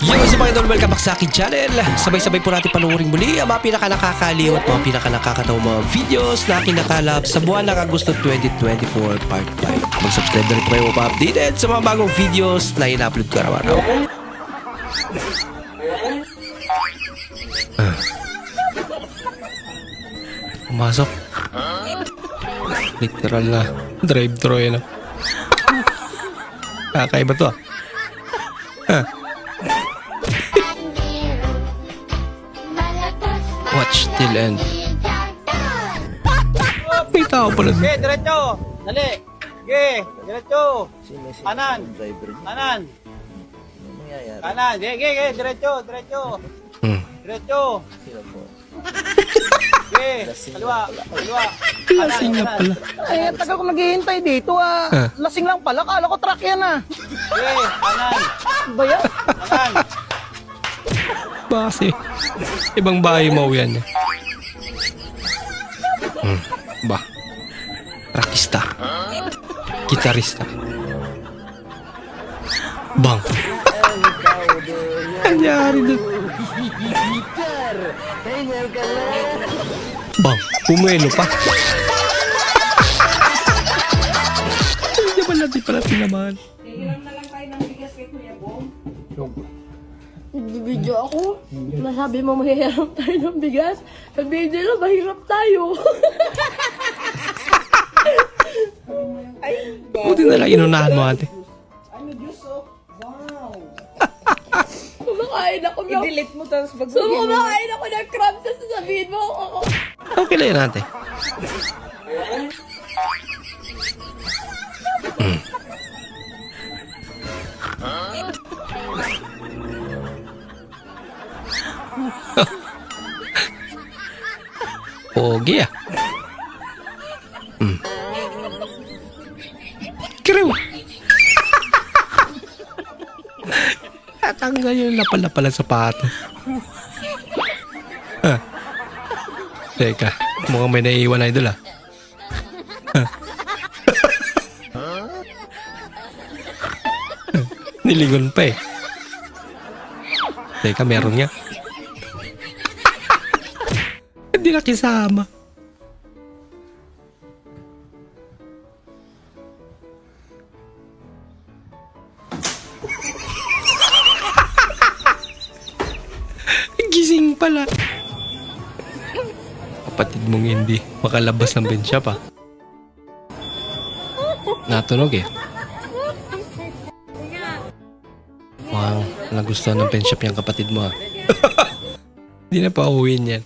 Yo, sa mga idol, welcome back sa akin channel. Sabay-sabay po natin panuorin muli ang mga pinaka-nakakaliw at mga pinaka-nakakatawang mga videos na kinakalap sa buwan ng Agosto 2024 Part 5. Mag-subscribe na rin po kayo pa-updated sa mga bagong videos na ina-upload ko araw-araw. Pumasok. Literal na drive-thru yan. Kakaiba to Watch till end. May tao pala. Okay, diretso. Dali. Okay, diretso. Kanan. Kanan. Kanan. Okay, diretso. Diretso. Okay, kaliwa. Lasing na pala. Ay, tagal ko naghihintay dito Lasing lang pala, kala ko truck yan Okay, kanan. Ba yan? Kanan. Base. Ibang bahay mo yan. Ba. Rockista. Gitarista. Bang. Anyari doon. Bang. Pumelo pa. Hindi naman natin pala tinamaan. Hiram na lang tayo ng bigas kay Kuya Bong. Nag-video ako. Nasabi mo mahihiram tayo ng bigas. Sabihin nila mahirap tayo. Buti na lang inunahan mo ate. Kumakain ako ng... I-delete mo tapos So, bagbigyan mo. kumakain ako ng crumbs sa sasabihin mo ako. Okay lang yun ate. Pogi Krew. Tatanggal yung lapal-lapal ang sapatos. Teka, mukhang may naiiwan na idol Nilingon pa Teka, meron nga. Hindi na kisama. Gising pala. Kapatid mong hindi makalabas ng bensya pa. Natunog Mukhang nagustuhan ng penshop yung kapatid mo Hindi na pa uwiin yan.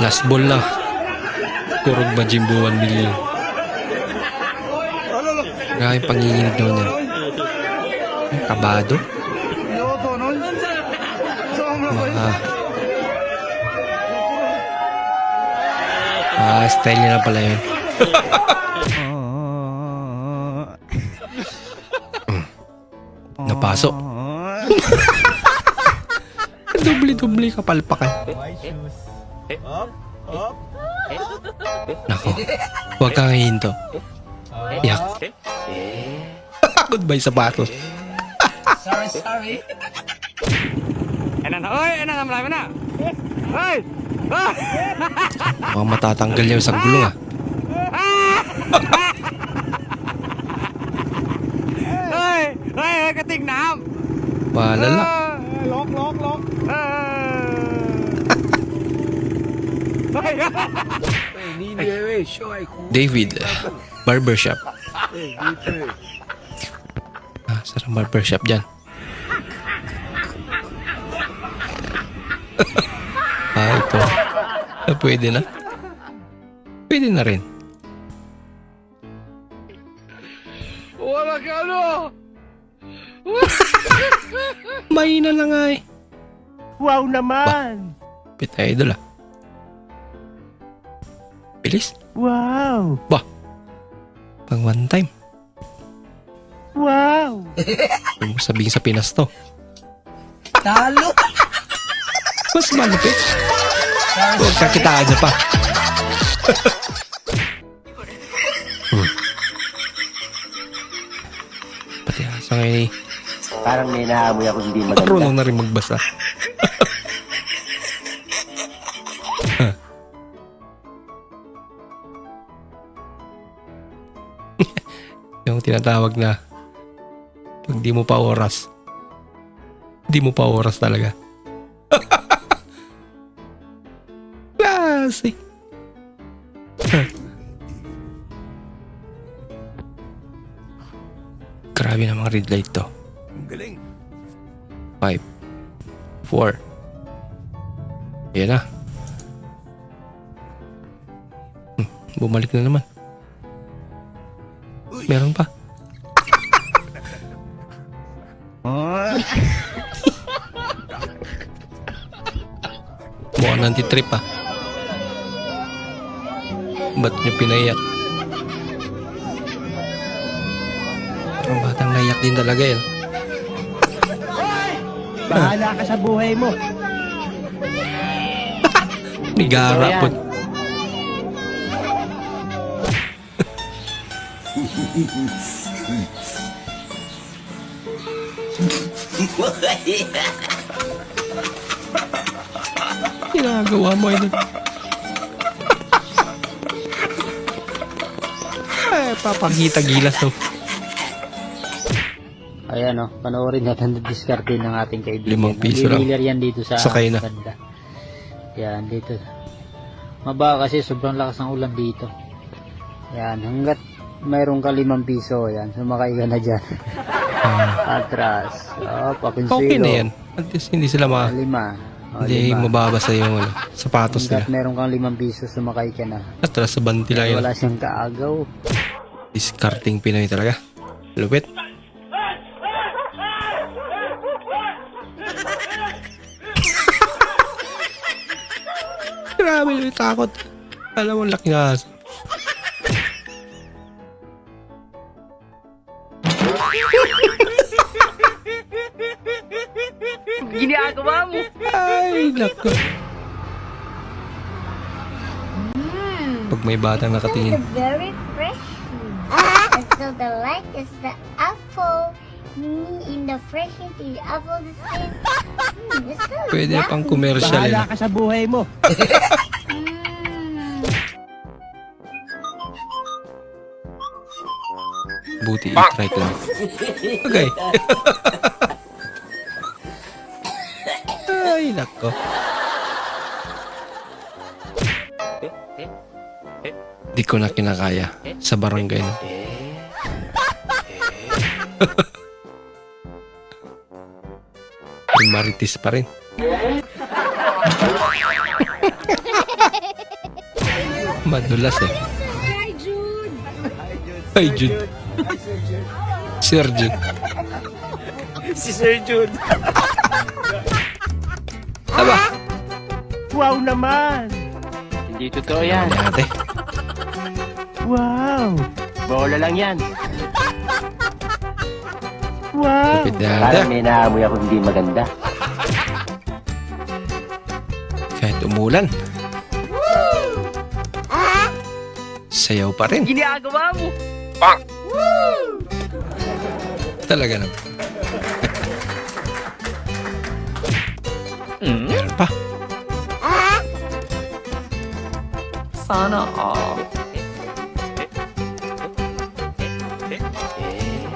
Last ball na. Kurog ba Jimbo 1 million? Grabe panginginig daw niya. Kabado? Style niya na pala yun. Napasok. Dubli-dubli kapalpakan. Nako, huwag kang hihinto. Yak. Goodbye sapatos. Sorry. Marami na. Hoy! Mukhang matatanggal niya sa gulong Hoy, katingnam. Malala. Lock. David, barbershop. Sarang barbershop dyan. Ito. Pwede na. Pwede na rin. Wala ka ano? Mahina na nga Wow naman. Pita idol Bilis. Wow. Bah. Pang one time. Wow. Huwag mo sabihin sa Pinas to. Talo! Mas malupit. Huwag kakitaan niya pa. Pati asa ngayon Parang may nahamoy ako hindi maganda. Marunong na rin magbasa. Yung tinatawag na pag di mo pa oras. Di mo pa oras talaga. Classic. Grabe na mga red light to. 5 4 Ayan na. Bumalik na naman. Meron pa. Mukhang nanti-trip ah. Ba't niyo pinaiyak? Ang batang naiyak din talaga yan. Bahala ka sa buhay mo. Nigara po. Ginagawa mo ito. Ay, papakita gilas to. Ayan o, panoorin natin ang diskarte ng ating kaibigan. 5 piso lang. Nag-dealer yan dito sa Sakay na. Ganda. Yan, dito. Mababa kasi sobrang lakas ng ulan dito. Yan, hanggat mayroon ka 5 piso, yan, sumakay ka na dyan. Atras. Pakinsuelo. Okay na yan. At least hindi sila 5. hindi mababasa yung sapatos Hanggat nila. meron kang 5 piso, sumakay ka na. Atras sa banti lang yun. Wala siyang kaagaw. Discarding Pinoy talaga. Lupit. Grabe yung takot. Alam mo, laki na aso. Ginagawa mo. Ay, nako. Pag may batang nakatingin. Very fresh. And so the light is the apple. In the fresh the apple the skin. It's so Pwede yummy. pang commercial Bahala eh. ka sa buhay mo. Buti i-try lang. Okay. Ay, nako. Di ko na kinakaya sa barangay na. May maritis pa rin. Madulas eh. Hi, Jude! Ay, Jude. Sir Jude. Si Sir Jude. Aba, Wow naman. Hindi totoo yan. ate. Wow. Bola lang yan. Wow. Lupit na ate. Parang may nahamoy ako hindi maganda. Kahit umulan. Sayaw pa rin. Ginagawa mo. Talaga naman. Meron pa. Sana all.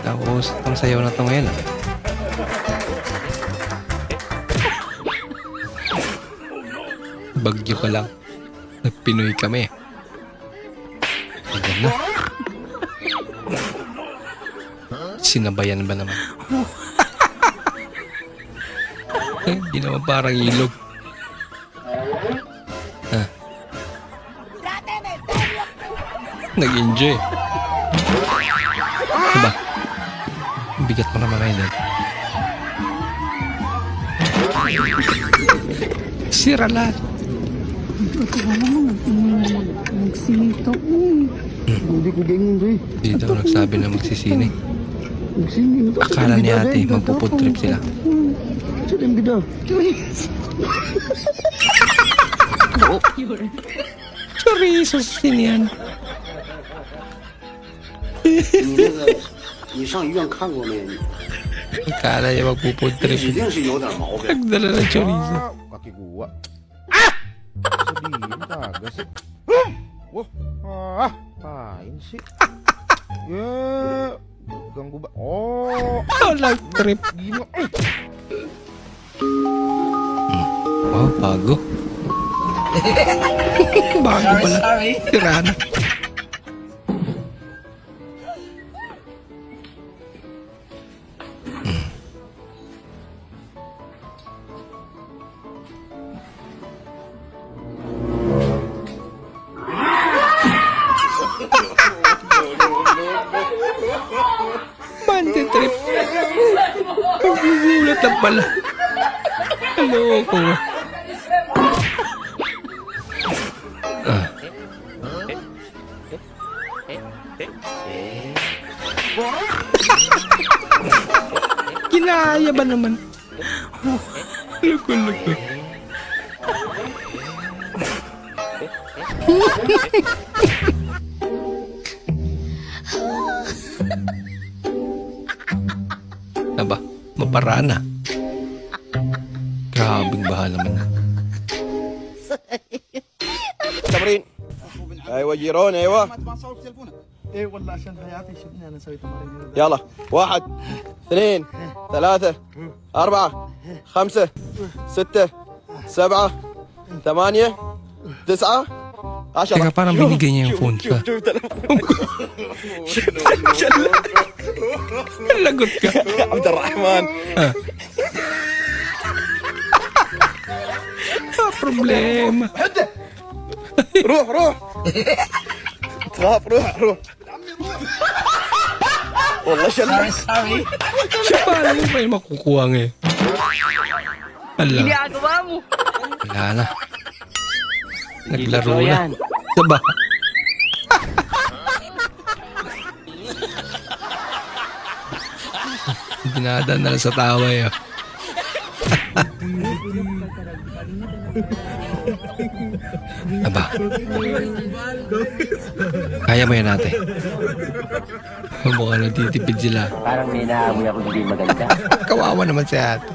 Tapos, ang sayaw na to ngayon. Bagyo ka lang. Nagpinoy kami. Ayan na. Sinabayan ba naman? Hindi naman parang ilog. Ah. Nag-enjoy. Diba? Ang bigat mo naman ay dad. Sira lahat. Nagsinito. Hindi ko ganyan doy. Dito ako nagsabi na magsisine. Nagsinito. Akala ni ate magpupod trip sila. Salim kita. Chorizo sinian. 你上医院看过没？ Akala niya magpo-food trip. Nagdala ng chorizo. Kakiguwa. Sabihin tagas. Wah, pain sih. Ya, ganggu ba? Oh, Life trip. gino. Wow, bago. Bago pala. Sira na. Monday trip. Paggugulat lang pala. Hello, Kinaya ba naman? Luko. Aba, maparana. Grabing baha naman. تمرين. ايوه جيرون ايوه. Eh, wala siyang hayati. Siya na nasa ito marin. يلا 1 2 3 4 5 6 7 8 9 10. Teka, parang binigay niya yung phone ka. Lagot ka. عبد الرحمن. Problema. روح تخاف روح والله شلح. Siya paano mo ba yung makukuha ngayon? Ala. Wala na. Hindi Naglaro totoo na. yan. Diba? Dinadaan na lang sa tawa eh. Aba. Kaya mo yan ate. Mukhang nagtitipid sila. Parang may naamoy ako hindi maganda. Kawawa naman si ate.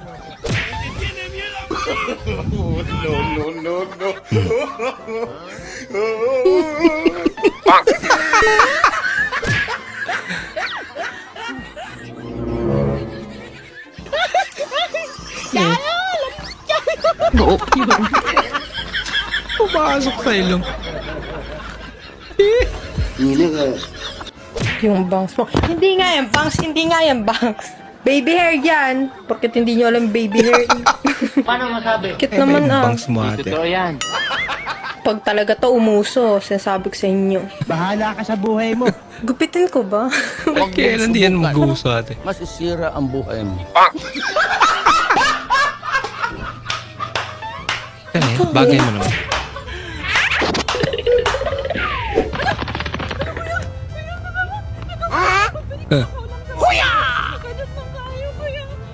Pumasok sa ilong. Yung bangs mo. Hindi nga yan, bangs. Hindi nga yan, bangs. Baby hair yan. Porket hindi nyo alam baby hair. Paano masabi? Kit May naman bangs mo Hindi ate. totoo yan. Pag talaga to umuso, sinasabi ko sa inyo. Bahala ka sa buhay mo. Gupitin ko ba? Kailan di yan mag-uso ate? Masisira ang buhay mo. Kaya bagay mo naman.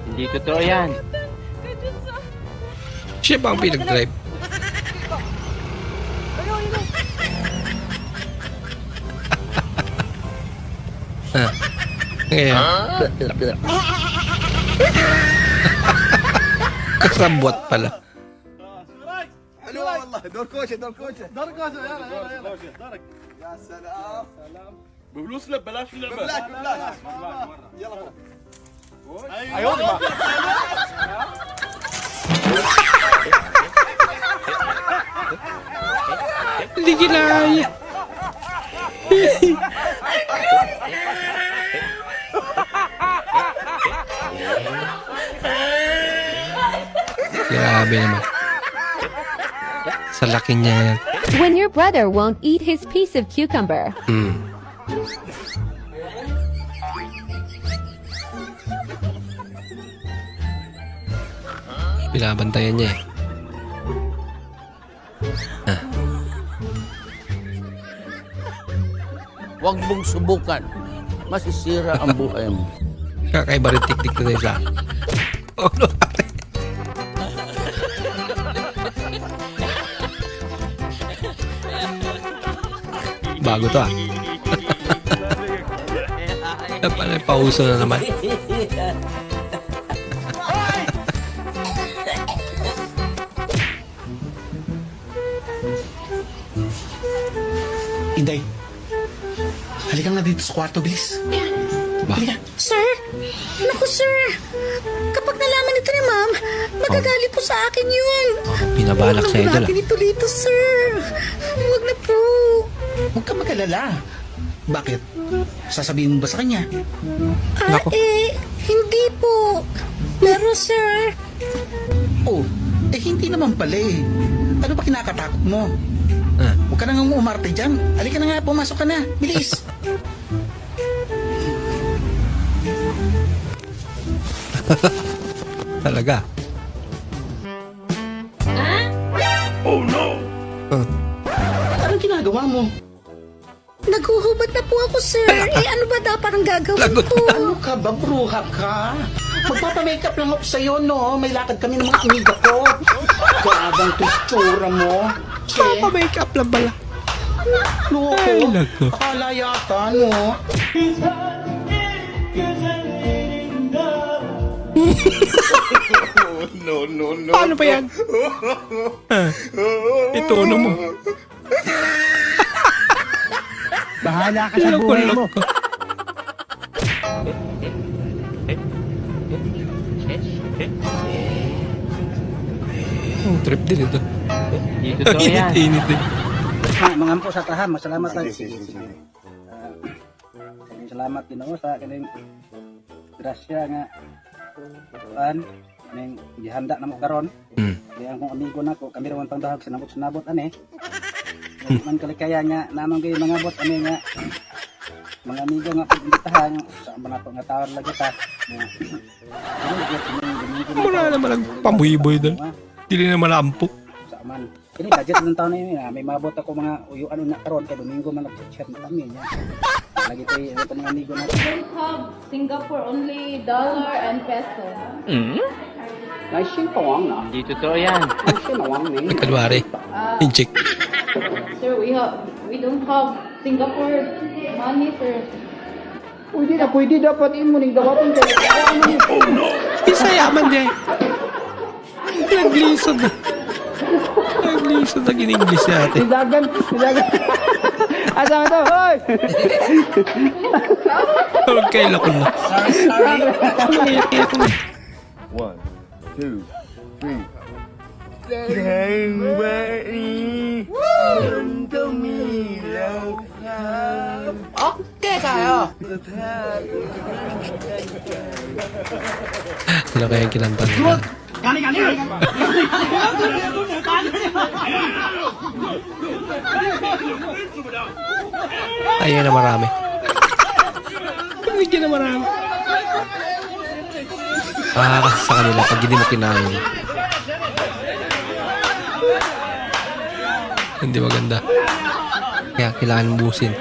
Hindi totoo yan. Siya ba ang pinag-drive? Ngayon. Kasabot pala. حلو والله دور كوشه يلا دورك يا سلام بفلوس لا ببلاش يلا ايوه Hindi ginaya. Grabe naman. Sa laki niya yan. When your brother won't eat his piece of cucumber. Binabantayan niya eh. Huwag mong subukan. Masisira ang buhay mo. Kakaiba rin tiktik na isa. Oh no, ate. Bago to ah. Pala pauso na naman. Inday. Halika nga dito sa kwarto, bilis. Ba? Halika. Sir? Naku, sir. Kapag nalaman ito ni ma'am, magagalit po sa akin yun. Pinabalak sa idol. Dito, sir. Huwag na po. Huwag ka mag-alala. Bakit? Sasabihin mo ba sa kanya? Nako. Hindi po. Pero, sir, Oh, hindi naman pala eh. Ano ba kinakatakot mo? Huwag ka na nga umarte dyan. Halika na nga, pumasok ka na. Bilis. Talaga. Anong ginagawa mo? naghuhubad na po ako, sir. Ano ba dapat ang gagawin ko? Ano ka ba, bruha ka? Magpapamakeup lang ako sa'yo, no? May lakad kami ng mga amiga ko. Gabang tutsura mo. Papa-makeup lang pala. Loko. Ay, nako. Akala yata, no? No. Paano ba yan? Itono mo. Bahala ka sa buhay mo. Trip din ito. Dito to yan. Init din. Mga po sa tahan, masalamat lang. Salamat din ako sa kaning grasya nga ning gihanda na mo karon. Kaya akong amigo nako, kami raw ang pangdahag sinabot ani. Man kalikaya nga namang gyud mga bot ani nga mga amigo nga pagditahan sa mga nga tawar lagi ta. Mura naman ang pamuhiboy doon. Dili naman ampo. Sa man. Kini budget ng taon na yun, may mabot ako mga uyuan na karon kay Domingo man nag-chat na kami niya. Lagi tayo ito mga amigo natin. Don't have Singapore only dollar and peso. Dito to yan. Kalwari. Inchik. Sir, we don't have Singapore money, sir. Pwede dapat imo ning dawaton kay. Isa yaman niya. Naglisod na. Naglisod na in-English natin. Silagan. Asa mo to? Hoy! Huwag kayo lakon na. Iyak ko na. 1, 2, 3. Sino kaya yung kinanta nila? Ayun na marami. Bigyan na marami. Kasi sa kanila pag hindi mo kinain. Hindi maganda. Kaya kailangan busin.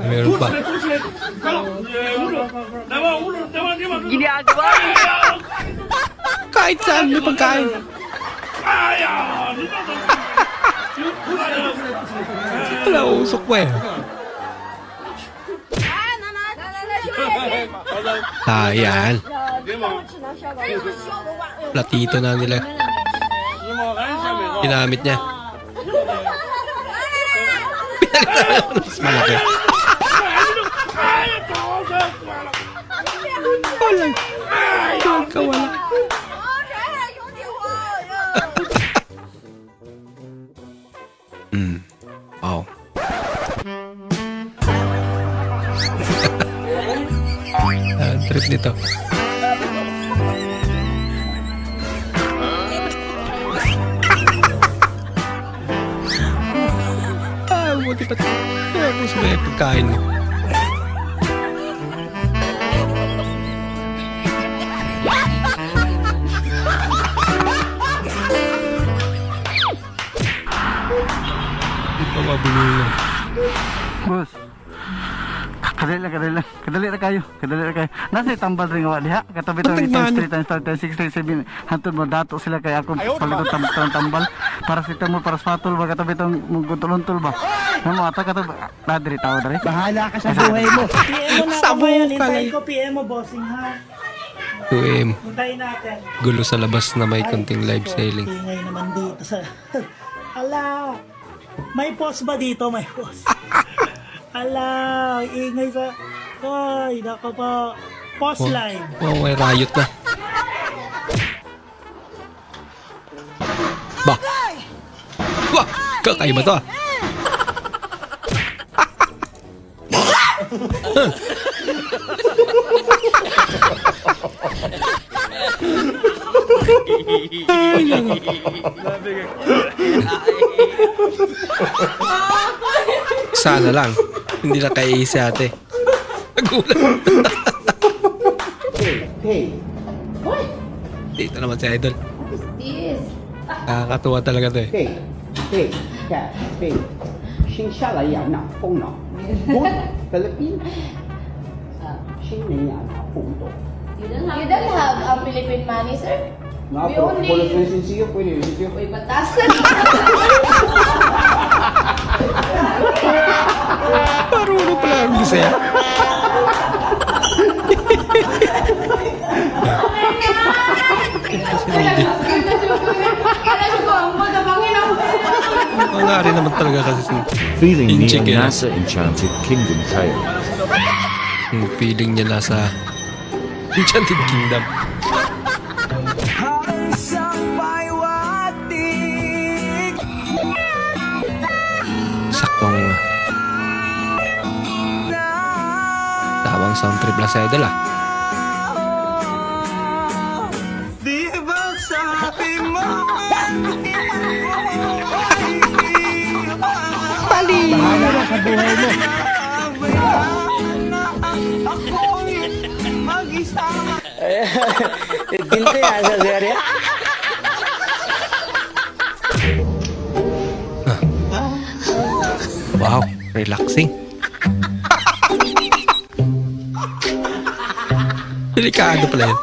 Meron pa. Kahit saan may pagkain. Wala, usok pa eh. Ayan. Platito na nila. Ginamit niya. Mas malaki. Wala. Huwag ka wala. Wow. Trip nito. Buti pa. Kung sabay pagkain mo. Hindi pa mabulungan. Boss. Kadali na kayo. Nasa tambal ring awali ha. Katabi to 3 times 4 times 6 times 7. Hantod mo dato sila kaya ako paligot tambal. Para si mo para spatol ba katabi tong muguntol ba. Namo ata katabi dadri tawo dre. Bahala ka sa buhay mo. Sabo ka lang. PM mo, bossing ha. 2M. Hintayin natin. Gulo sa labas na may konting live selling. Ingay naman dito sa... Ala! May pause ba dito? May pause. Ala, ingay sa... Ay, nako po. Pause live. Oh, may riot na. Ba? Wah! Kakaiba to ah. Ay, lang. Sana lang. Hindi na kay si ate. Nagulat. Dito naman si Idol. This. Nakakatuwa talaga to eh. 对，看对，生下来呀，那疯了，我菲律宾，生人呀，那疯了。 You don't have a Philippine money, sir? Nga We po, only- pulos na sinsiyo, pwede rin siyo. Uy, batasan. Marunong pala ang Bisaya. Ang nga rin naman talaga kasi si Feeling me Inchik, on eh. NASA Enchanted Kingdom tale. yung feeling niya nasa Enchanted Kingdom. Saktong tamang sound trip lang sa Idol ah. Bahala ka sa buhay mo. Ginto yan sa serya. Wow, relaxing. Delikado pala yun.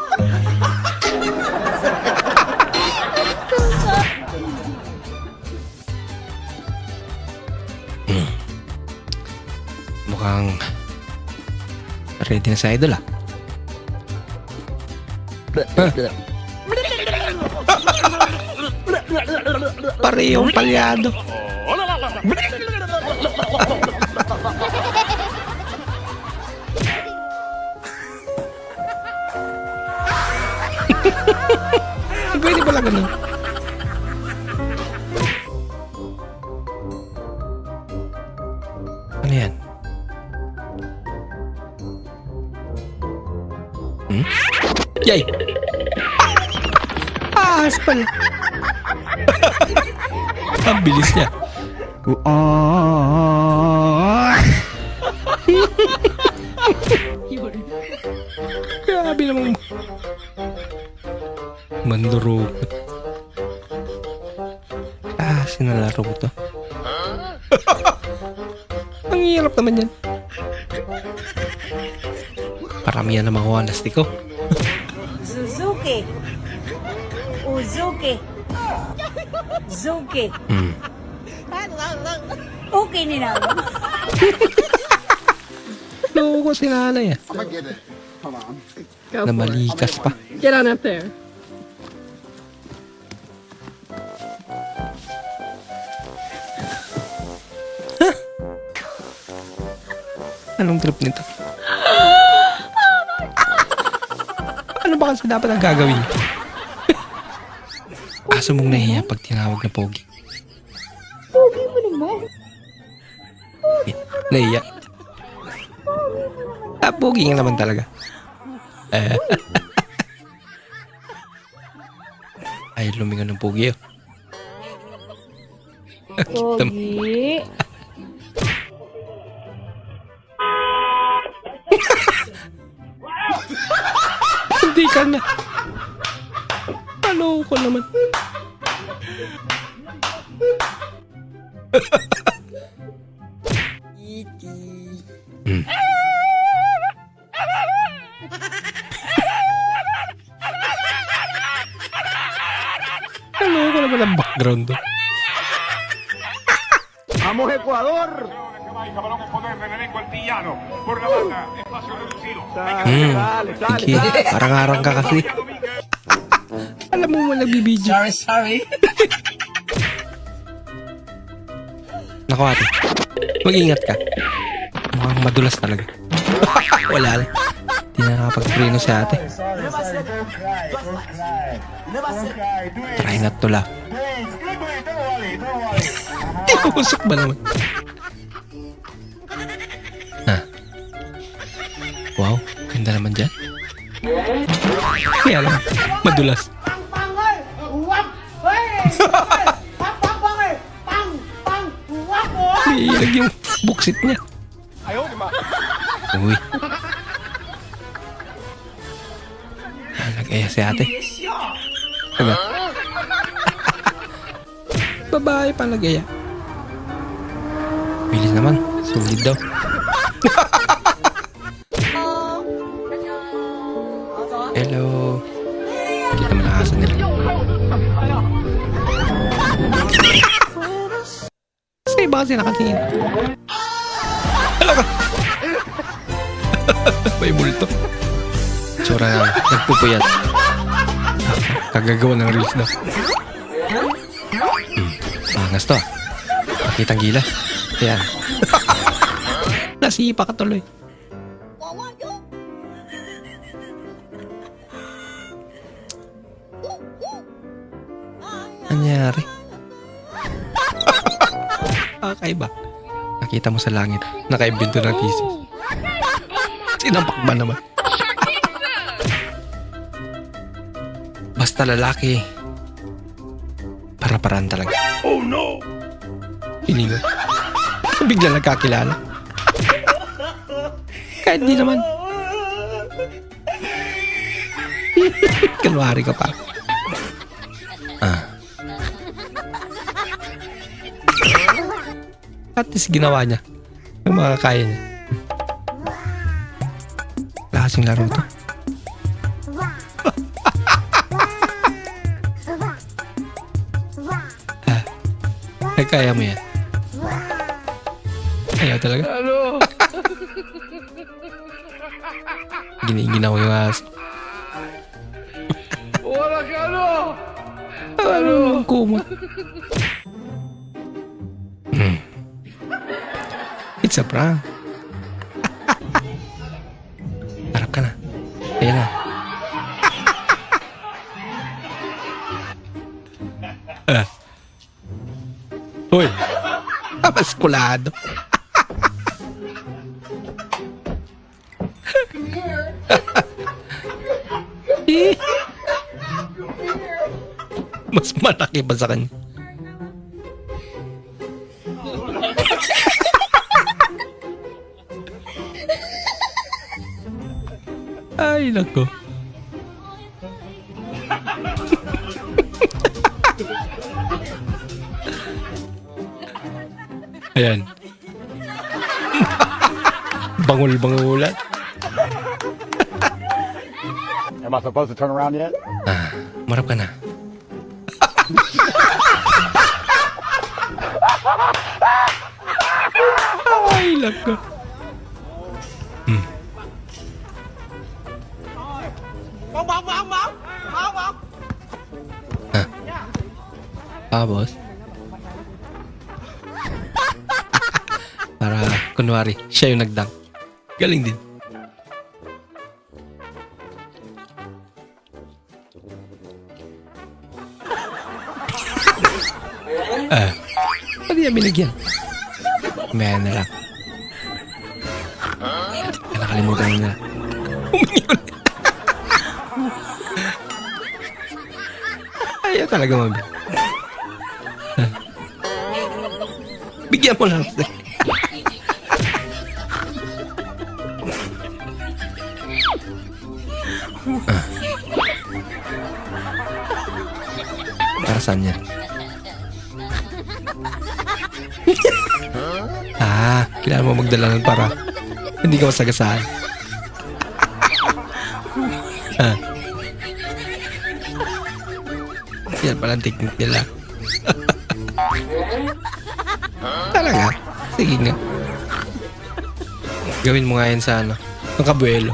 Mukhang ready na sa Idol ah. Parehong palyado. Pwede pala ganun. Ano yan? Hmm? Yay! Ahas pala. Ang bilis niya. Grabe namang mandurukot. Sinalaro ko to. Ang hirap naman yan. Paramihan na makuha lastiko. Suzuki. Uzuki. Zuki. Okay nila. Loko si nanay ah. Namalikas pa. Get on up there. Anong trip nito? Ano ba kasi dapat ang gagawin? Aso mong nahiya pag tinawag na pogi. Pogi mo naman. Nahiya. Pogi nga naman talaga. Ay, lumingon ng pogi oh. Pogi. Hindi ka na. Ano ko naman. Ano ko naman ang background doon. ¡Vamos, Ecuador! Sige, parang arang ka kasi. Alam mo nagbibideo. Sorry. Naku ate, mag-ingat ka. Mukhang madulas talaga. Wala lang. Di na nakapag-preno si ate. Try not to laugh. Usok ba naman? Wow, ganda naman dyan. Kaya lang, madulas. Ilag yung buksit niya. Uy. Nag-aya si ate. Diba? Babae pa nag-aya. Bilis naman. Sulit daw. Hello. Kita mo na asa nila. Sa iba kasi nakatingin. Hello ka. May multo. Tsura na. Nagpupuyat. Kagagawa ng reels na. Pangas to. Makitang gila. Ayan. Nasipa ka tuloy. Anyari? Okay ba? Nakita mo sa langit. Nakaimbento ng thesis. Sinampak ba naman? Basta lalaki. Para-paraan talaga. Oh no! Hininga. Bigla nagkakilala. Kahit di naman. Kanwari ka pa. At least ginawa niya yung mga kaya niya. Lasing laro to. Kaya mo yan. Ayaw talaga. Ginaw yung aso. Wala ka ano? Kumot. It's a prank. Harap ka na. Ayan na. Hoy. Maskulado. Mas malaki pa sa kanya. Ay, nako. Ayan. Bangul-bangulan. Am I supposed to turn around yet? Marap ka na. Ay, nako. Boss. Para kunwari, siya yung nagdang. Galing din. Pwede niya binigyan. Maya na lang. Nakalimutan na. Humingi ulit. Ayaw talaga mabi. Bigyan mo lang. Para saan yan? Kailangan mo magdala ng para hindi ka masagasaan. Yan palang technique nila. Talaga? Sige nga. Gawin mo nga yan sa ano, ang kabuelo.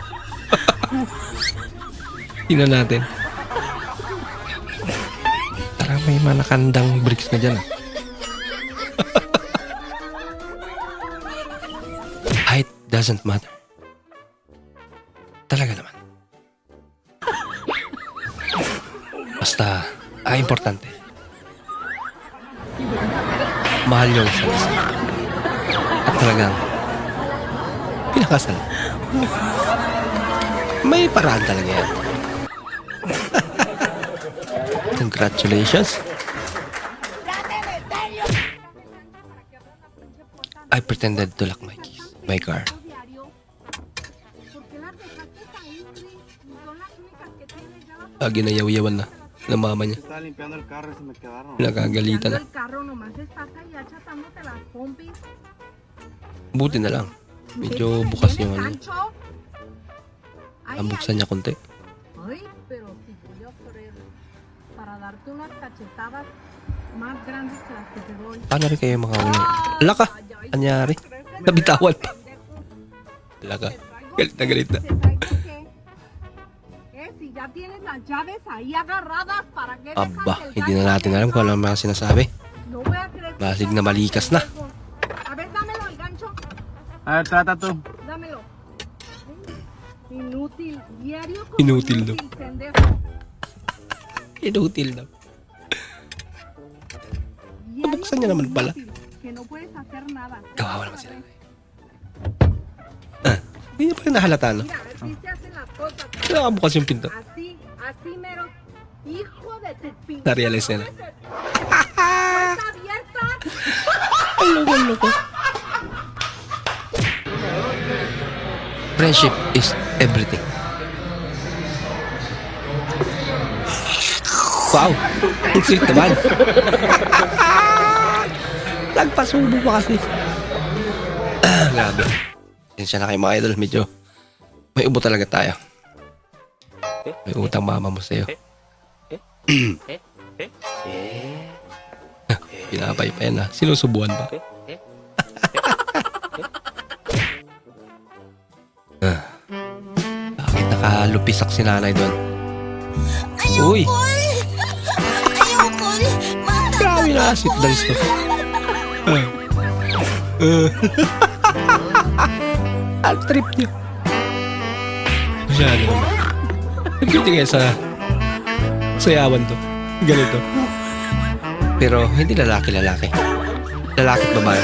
Tingnan natin. Parang may mga nakandang bricks na dyan. Doesn't matter. Talaga naman. Basta, importante. Mahal yung isa't isa. At talagang pinakasal. May paraan talaga yan. Congratulations. I pretended to lock my car. Ginayaw-yawan na ng mama niya. Nakagalitan na. Buti na lang. Medyo bukas yung ano. Ang buksan niya konti. Paano rin kayo makaulang? Laka! Anyari? Nabitawan pa. Laka. Galit na galit na. Aba, hindi na natin alam kung ano mga sinasabi. Basig na malikas na. Trata to. Inutil daw. Inutil daw. Nabuksan niya naman pala. Kawawa naman sila. Hindi niya pa rin nahalata, no? Nakabukas yung pinto. Na-realize niya na. Ang loko. Friendship is everything. Wow! Ang sweet naman. Nagpasubo pa kasi. Grabe. Sinsya na kayo mga idol. Medyo may ubo talaga tayo. May utang mama mo sa'yo. Pinapay pa yan ha. Sinusubuan pa. Bakit nakalupisak si nanay doon? Uy! Grabe na sweet dance to. Ang trip niya. Masyado naman. Nagkita kaya sa sayawan to. Ganito. Pero hindi lalaki. Lalaki at babae.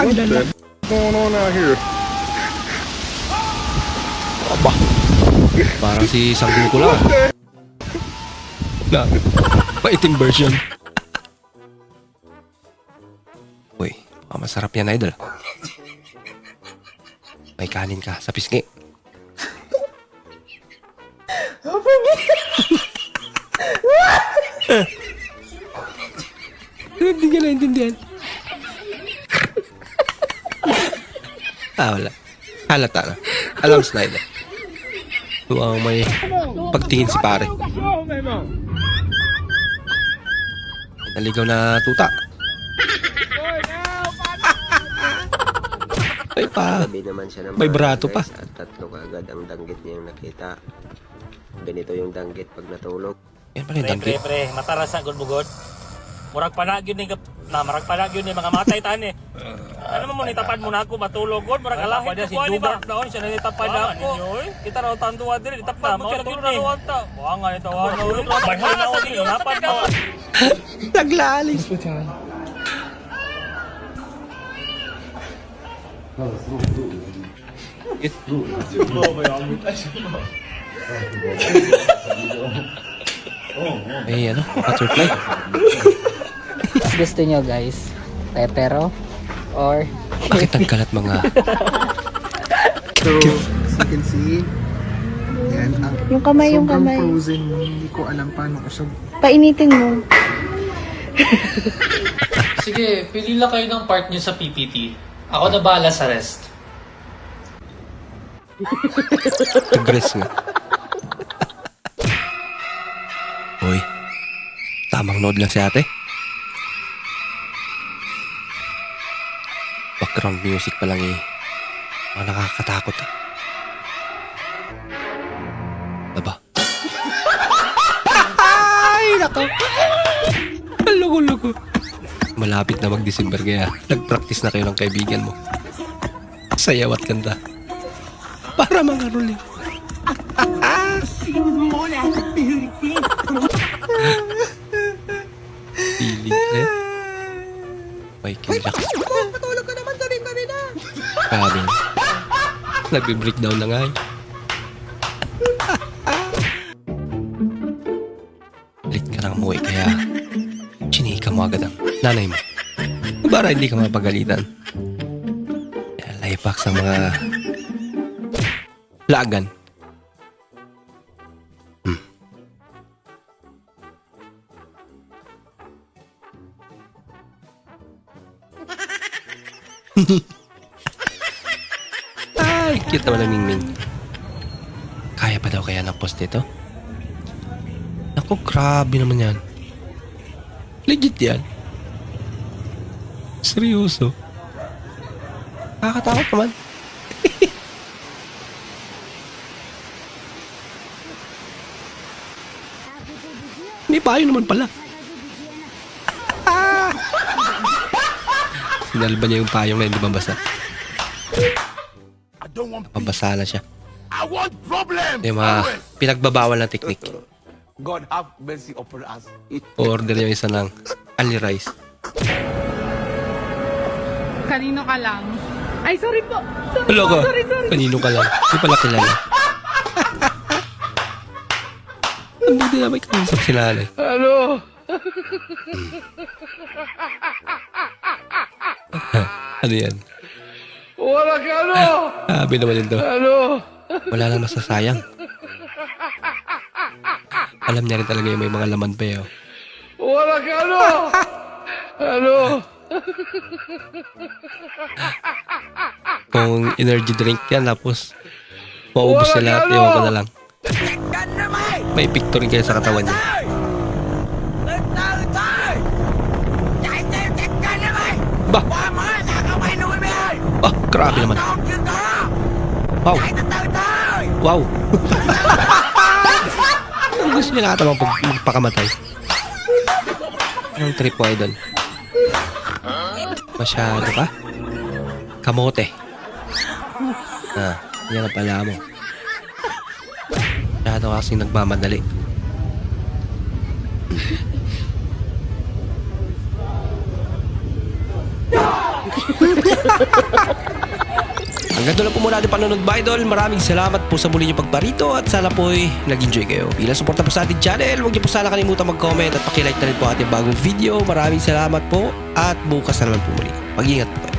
Ang lalaki. What's going on out here? Aba. Parang si Sanggol ko lang. Na, maitim version. Uy, masarap yan, idol. May kanin ka sa pisngi. Hindi ka naintindihan. Wala. Halata na. Alam Snyder. Mukhang may pagtingin si pare. Naligaw na tuta. Ay pa. May brato pa. At tatlo kaagad ang danggit niya yung nakita. Ganito yung danggit pag natulog. Yan pala yung danggit. Pre, matarasa gud bugod. Murag panagyon ni marag panagyon ni mga matay tani. Ano mo nitapad mo na ako matulog gud murag alahit ko ni ba daon siya nitapad ako. Kita raw tanduan diri nitapad mo siya gud na wanta. Buanga nito ano bahay na ako ni napad mo. Naglalis. Eh, ano? Butterfly. Gusto nyo guys, pepero or Bakit ang kalat mga... So, as you can see, yan, Yung kamay. frozen, hindi ko alam paano ko siya. Painitin mo. Sige, pili lang kayo ng part niyo sa PPT. Ako na bahala sa rest. Agres nga. Uy, tamang load lang si ate. Background music pa lang eh. Mga nakakatakot ah. Diba? Ay, nako. Lugo-lugo. Malapit na mag-December kaya nag-practice na kayo ng kaibigan mo. Sayaw at kanta. Para mangaroling. Feeling red. Michael Jackson. Patulog ka naman, gabi na. Grabe. Nagbe-breakdown na nga eh. Late ka nang umuwi kaya chinika mo agad ang nanay mo. Para hindi ka mapagalitan. Kaya laypak sa mga lagan. Ay, cute naman ang Mingming. Kaya pa daw kaya ng post nito? Naku, grabe naman yan. Legit yan. Seryoso. Nakakatakot naman. May payo naman pala. Sinalba niya yung payong na hindi mabasa. Mabasa na siya. I want problem. Yung mga pinagbabawal na teknik. God have mercy upon us. Order yung isa ng only rice. Kanino ka lang? Ay, sorry po. Hello ka. Kanino ka lang? Hindi pala kilala. Ang buti na may kausap si nanay. Ano? Ano yan? Wala ka ano? Sabi naman ito. Ano? Wala lang masasayang. Alam niya rin talaga yung may mga laman pa eh. Oh. Wala ka ano? Ano? Kung energy drink yan tapos maubos na lahat, ewan ko na lang. May epekto rin kayo sa katawan niya. Ba? Ah, grabe naman. Wow. Wow. Ang gusto niya nakata magpakamatay. Anong trip mo idol? Masyado ka? Kamote. Ah, yan ang pala mo. Masyado kasing nagmamadali. Hanggang doon lang po muna ating panonood ba idol. Maraming salamat po sa muli niyong pagparito at sana po'y nag-enjoy kayo. Bilang suporta po sa ating channel, huwag niyo po sana kalimutan mag-comment at pakilike na rin po ating bagong video. Maraming salamat po at bukas na naman po muli. Mag-ingat po kayo.